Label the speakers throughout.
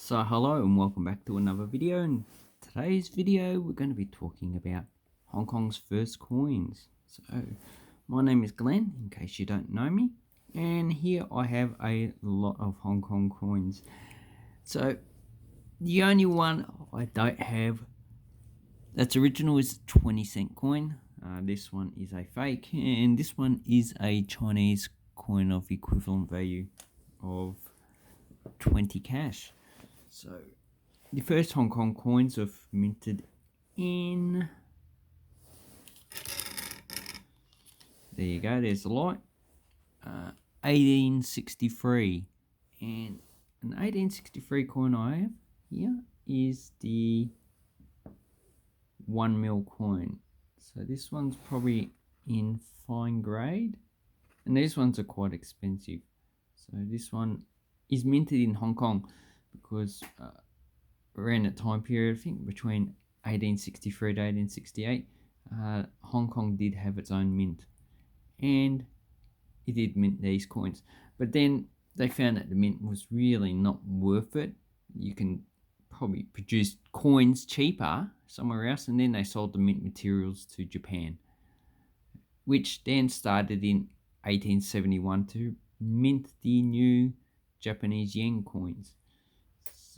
Speaker 1: So hello and welcome back to another video. In today's video we're going to be talking about Hong Kong's first coins. So my name is Glenn, in case you don't know me, and here I have a lot of Hong Kong coins. So the only one I don't have that's original is a 20-cent coin. This one is a fake, and this one is a Chinese coin of equivalent value of 20 cash. So the first Hong Kong coins were minted in, there you go, there's the light, 1863. And an 1863 coin I have here is the 1 mil coin. So this one's probably in fine grade, and these ones are quite expensive. So this one is minted in Hong Kong because around that time period, I think between 1863 to 1868, Hong Kong did have its own mint, and it did mint these coins. But then they found that the mint was really not worth it. You can probably produce coins cheaper somewhere else, and then they sold the mint materials to Japan, which then started in 1871 to mint the new Japanese yen coins.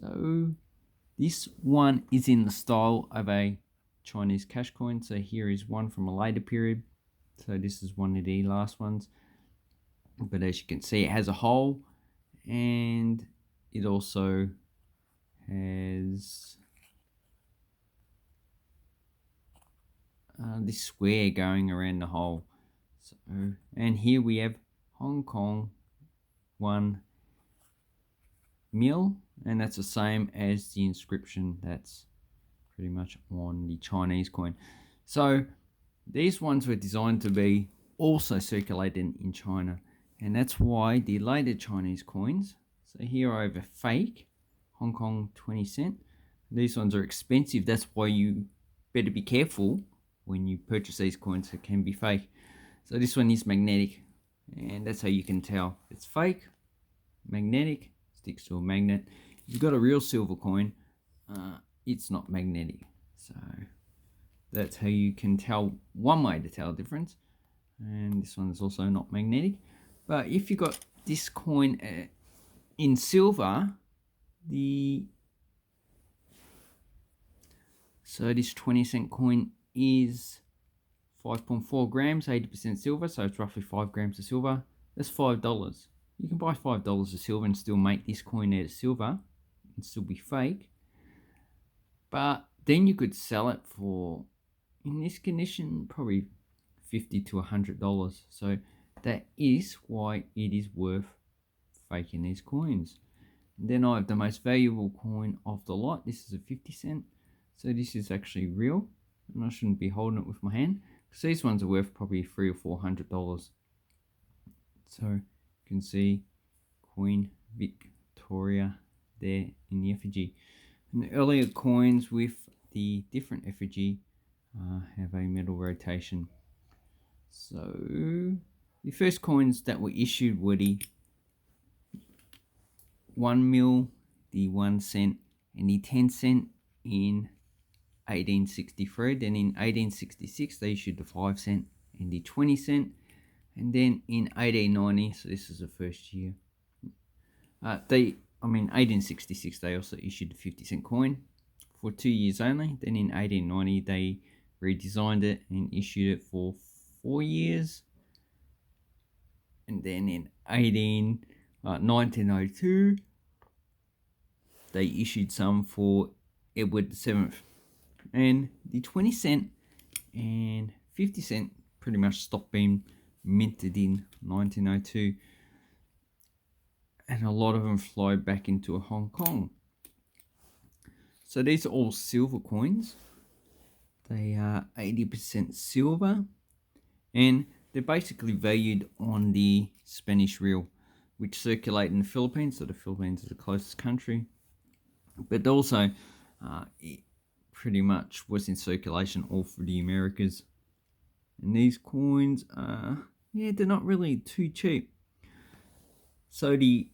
Speaker 1: So this one is in the style of a Chinese cash coin. So here is one from a later period. So this is one of the last ones. But as you can see, it has a hole, and it also has this square going around the hole. So, and here we have Hong Kong 1 mil, and that's the same as the inscription that's pretty much on the Chinese coin. So these ones were designed to be also circulated in China, and that's why the later Chinese coins, so here I have a fake Hong Kong 20-cent. These ones are expensive, that's why you better be careful when you purchase these coins. It can be fake. So this one is magnetic, and that's how you can tell it's fake. Magnetic, sticks to a magnet. If you've got a real silver coin, it's not magnetic. So that's how you can tell, one way to tell the difference. And this one is also not magnetic. But if you got this coin in silver, so this 20-cent coin is 5.4 grams, 80% silver, so it's roughly 5 grams of silver. That's $5. You can buy $5 of silver and still make this coin out of silver and still be fake. But then you could sell it for, in this condition, probably $50 to $100. So that is why it is worth faking these coins. And then I have the most valuable coin of the lot. This is a 50-cent. So this is actually real, and I shouldn't be holding it with my hand, because these ones are worth probably $300 or $400. So you can see Queen Victoria there in the effigy. And the earlier coins with the different effigy have a metal rotation. So the first coins that were issued were the 1 mil, the 1 cent, and the 10 cent in 1863. Then in 1866 they issued the 5 cent and the 20 cent. And then in 1890, so this is the first year, 1866 they also issued the 50-cent coin for 2 years only. Then in 1890 they redesigned it and issued it for 4 years. And then in 1902 they issued some for Edward VII. And the 20 cent and 50 cent pretty much stopped being minted in 1902, and a lot of them flowed back into Hong Kong. So these are all silver coins. They are 80% silver, and they're basically valued on the Spanish real, which circulate in the Philippines. So the Philippines is the closest country, but also it pretty much was in circulation all through the Americas. And these coins are, they're not really too cheap. So the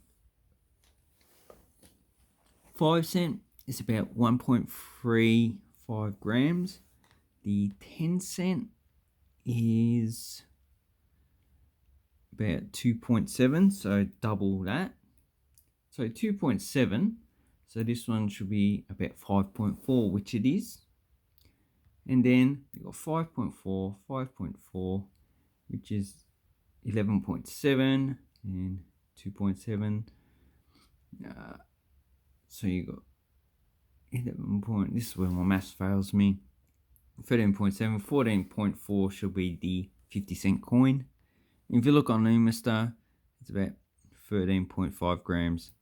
Speaker 1: 5 cent is about 1.35 grams. The 10 cent is about 2.7, so double that. So 2.7, so this one should be about 5.4, which it is. And then we got 5.4, 5.4, which is 11.7 and 2.7. So you got 11 point, this is where my maths fails me. 13.7, 14.4 should be the 50 cent coin. If you look on Lumister, it's about 13.5 grams.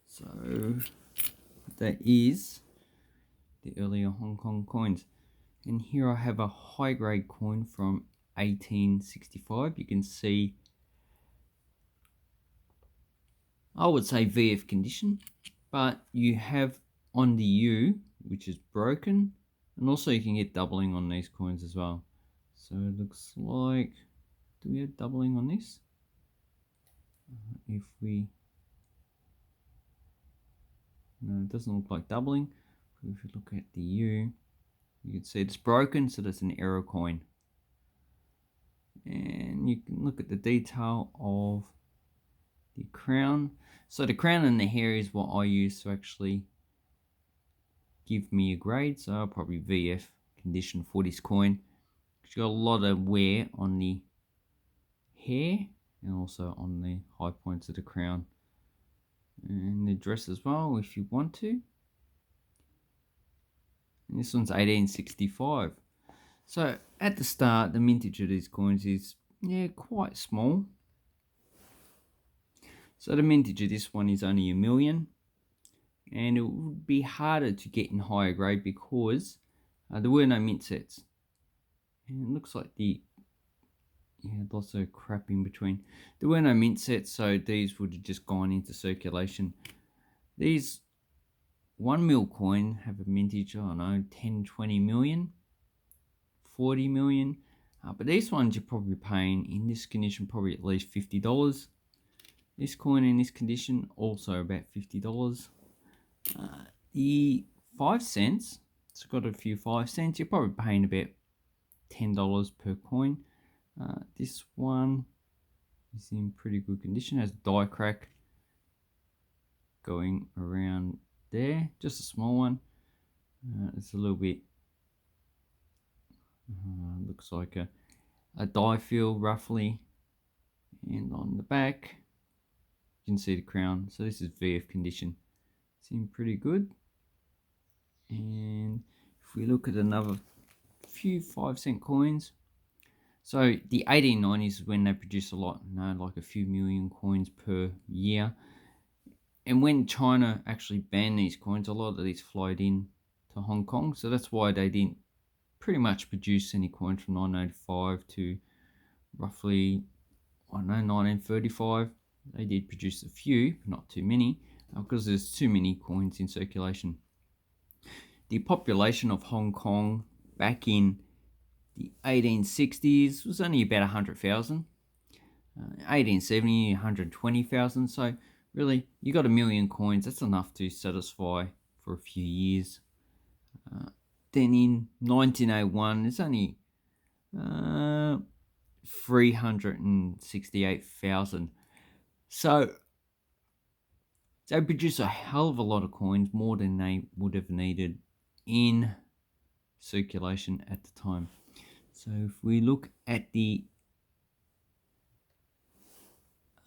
Speaker 1: So that is the earlier Hong Kong coins. And here I have a high grade coin from 1865. You can see, I would say VF condition, but you have on the U, which is broken, and also you can get doubling on these coins as well. So it looks like, do we have doubling on this? No, it doesn't look like doubling. If you look at the U, you can see it's broken, so that's an error coin. And you can look at the detail of the crown. So the crown and the hair is what I use to actually give me a grade. So I'll probably VF condition for this coin. It's got a lot of wear on the hair and also on the high points of the crown. And the dress as well, if you want to. And this one's 1865. So at the start, the mintage of these coins is quite small. So the mintage of this one is only 1 million, and it would be harder to get in higher grade because there were no mint sets. And it looks like lots of crap in between. There were no mint sets, so these would have just gone into circulation. These 1 mil coin have a mintage, I don't know, 10, 20 million, 40 million. But these ones you're probably paying, in this condition, probably at least $50. This coin in this condition, also about $50. The 5 cents, it's got a few 5 cents, you're probably paying about $10 per coin. This one is in pretty good condition, has die crack going around there, just a small one. It's a little bit, looks like a die fill roughly. And on the back, you can see the crown. So this is VF condition. It's in pretty good. And if we look at another few 5 cent coins, so the 1890s is when they produce a lot, like a few million coins per year. And when China actually banned these coins, a lot of these flowed in to Hong Kong. So that's why they didn't pretty much produce any coins from 1985 to roughly, 1935. They did produce a few, but not too many, because there's too many coins in circulation. The population of Hong Kong back in the 1860s was only about 100,000. 1870, 120,000. So really, you got 1 million coins. That's enough to satisfy for a few years. Then in 1901, there's only 368,000. So they produce a hell of a lot of coins, more than they would have needed in circulation at the time. So if we look at the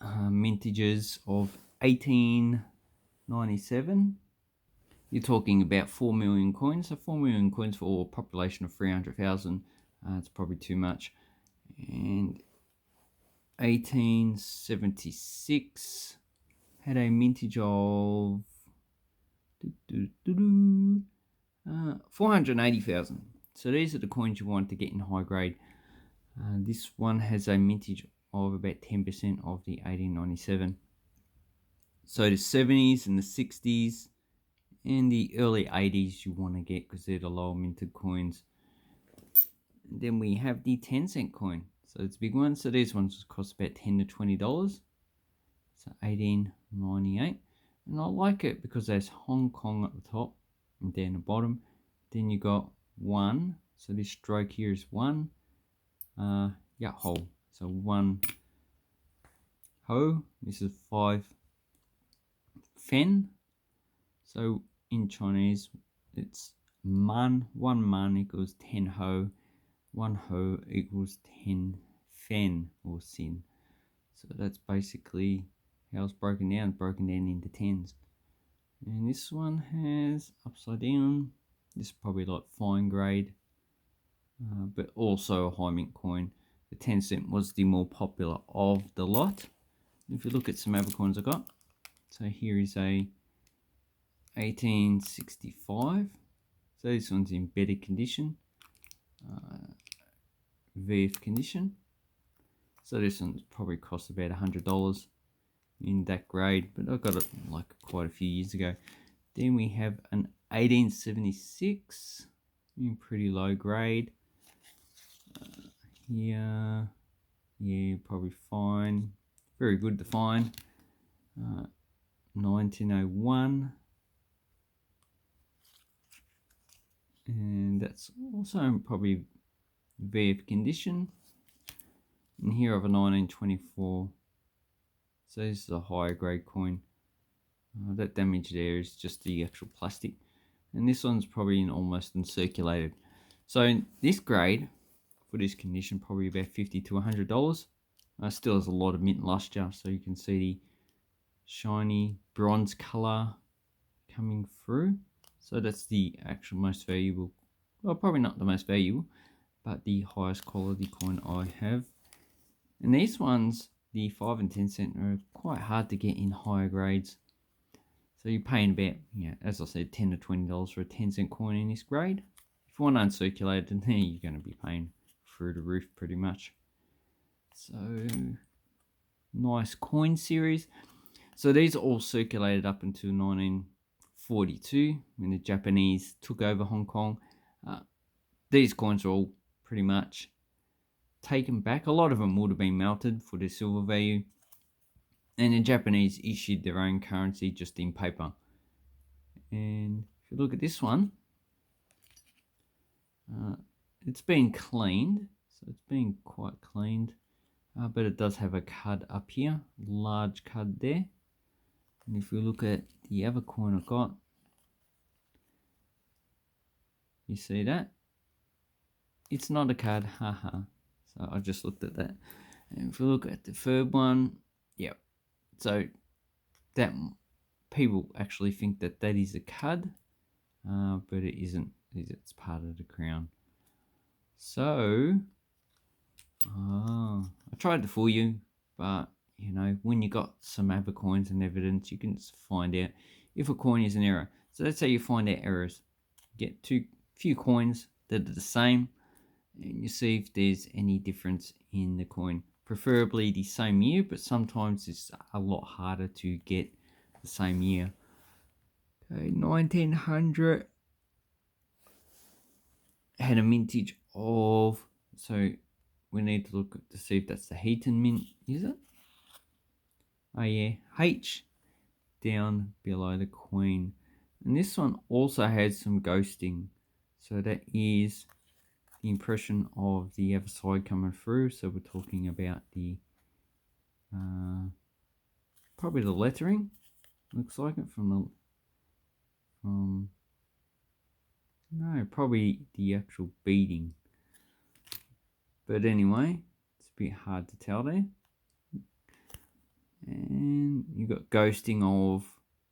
Speaker 1: mintages of 1897, you're talking about 4 million coins. So 4 million coins for a population of 300,000, it's probably too much. And 1876 had a mintage of 480,000. So these are the coins you want to get in high grade. This one has a mintage of about 10% of the 1897. So the 70s and the 60s and the early 80s you want to get, because they're the lower minted coins. And then we have the 10 cent coin. So it's a big one. So these ones cost about $10 to $20. So 1898. And I like it because there's Hong Kong at the top and down the bottom. Then you got 1. So this stroke here is 1. Yeah, ho. So 1 ho. This is 5 fen. So in Chinese, it's man. 1 man equals 10 ho. 1 ho equals 10 fen or sin. So that's basically how it's broken down into tens. And this one has upside down. This is probably like fine grade, but also a high mint coin. The 10-cent was the more popular of the lot. If you look at some other coins I got, so here is a 1865. So this one's in better condition, VF condition. So this one's probably cost about $100 in that grade, but I got it like quite a few years ago. Then we have an 1876 in pretty low grade. Here, yeah, probably fine. Very good to find. 1901. And that's also probably VF condition. And here I have a 1924. So this is a higher grade coin. That damage there is just the actual plastic. And this one's probably in almost uncirculated. So in this grade, for this condition, probably about $50 to $100. Still has a lot of mint luster, so you can see the shiny bronze color coming through. So that's the actual most valuable, well, probably not the most valuable, but the highest quality coin I have. And these ones, the 5 and 10 cent, are quite hard to get in higher grades. So you're paying about, yeah, as I said, $10 to $20 for a 10-cent coin in this grade. If you want uncirculated, then you're going to be paying through the roof pretty much. So nice coin series. So these are all circulated up until 1942 when the Japanese took over Hong Kong. These coins are all pretty much taken back. A lot of them would have been melted for their silver value, and the Japanese issued their own currency just in paper. And if you look at this one, it's been cleaned, so it's been quite cleaned, but it does have a cud up here, large cud there. And if we look at the other coin I got, you see that? It's not a cud, haha. So I just looked at that. And if we look at the third one, yeah. So that people actually think that that is a cud, but it isn't. It's part of the crown. So, I tried to fool you, but you know, when you got some other coins and evidence, you can find out if a coin is an error. So let's say you find out errors. Get few coins that are the same, and you see if there's any difference in the coin. Preferably the same year, but sometimes it's a lot harder to get the same year. Okay, 1900 had a mintage of, so we need to look to see if that's the Heaton mint, is it? Oh yeah, H down below the Queen. And this one also has some ghosting, so that is the impression of the other side coming through. So we're talking about the probably the lettering, looks like it from no, probably the actual beading, but anyway, it's a bit hard to tell there. And you've got ghosting of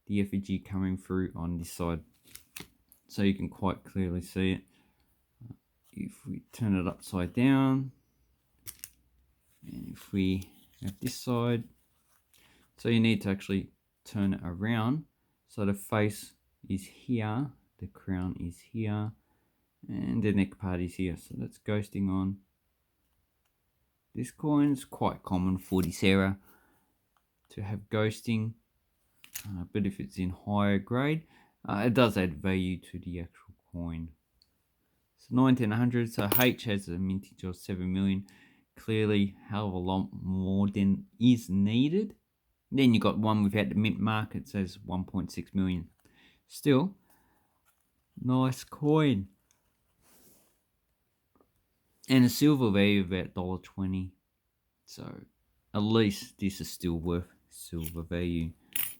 Speaker 1: the effigy coming through on this side, so you can quite clearly see it. If we turn it upside down, and if we have this side, so you need to actually turn it around so the face is here, the crown is here, and the neck part is here. So that's ghosting on this coin's quite common for this era to have ghosting, but if it's in higher grade, it does add value to the actual coin. So 1900, so H has a mintage of 7 million. Clearly, hell of a lot more than is needed. Then you got one without the mint mark. It says 1.6 million. Still, nice coin. And a silver value of about $1.20. So at least this is still worth silver value.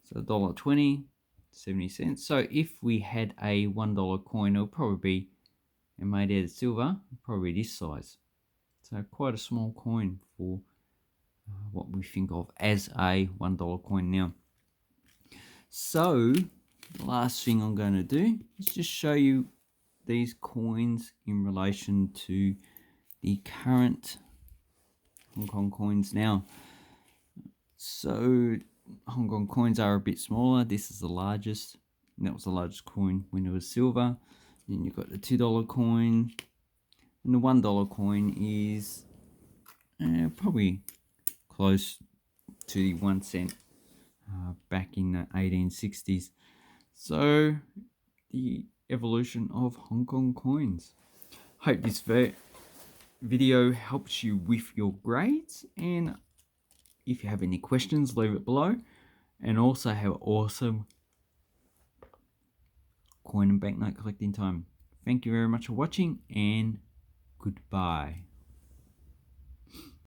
Speaker 1: So $1.20, 70 cents. So if we had a $1 coin, it would probably be, and made out of silver, probably this size. So quite a small coin for what we think of as a $1 coin now. So the last thing I'm going to do is just show you these coins in relation to the current Hong Kong coins now. So Hong Kong coins are a bit smaller. This is the largest, and that was the largest coin when it was silver. Then you've got the $2 coin, and the $1 coin is probably close to the 1 cent back in the 1860s. So the evolution of Hong Kong coins. Hope this video helps you with your grades, and if you have any questions, leave it below. And also have awesome coin and banknote collecting time. Thank you very much for watching, and goodbye.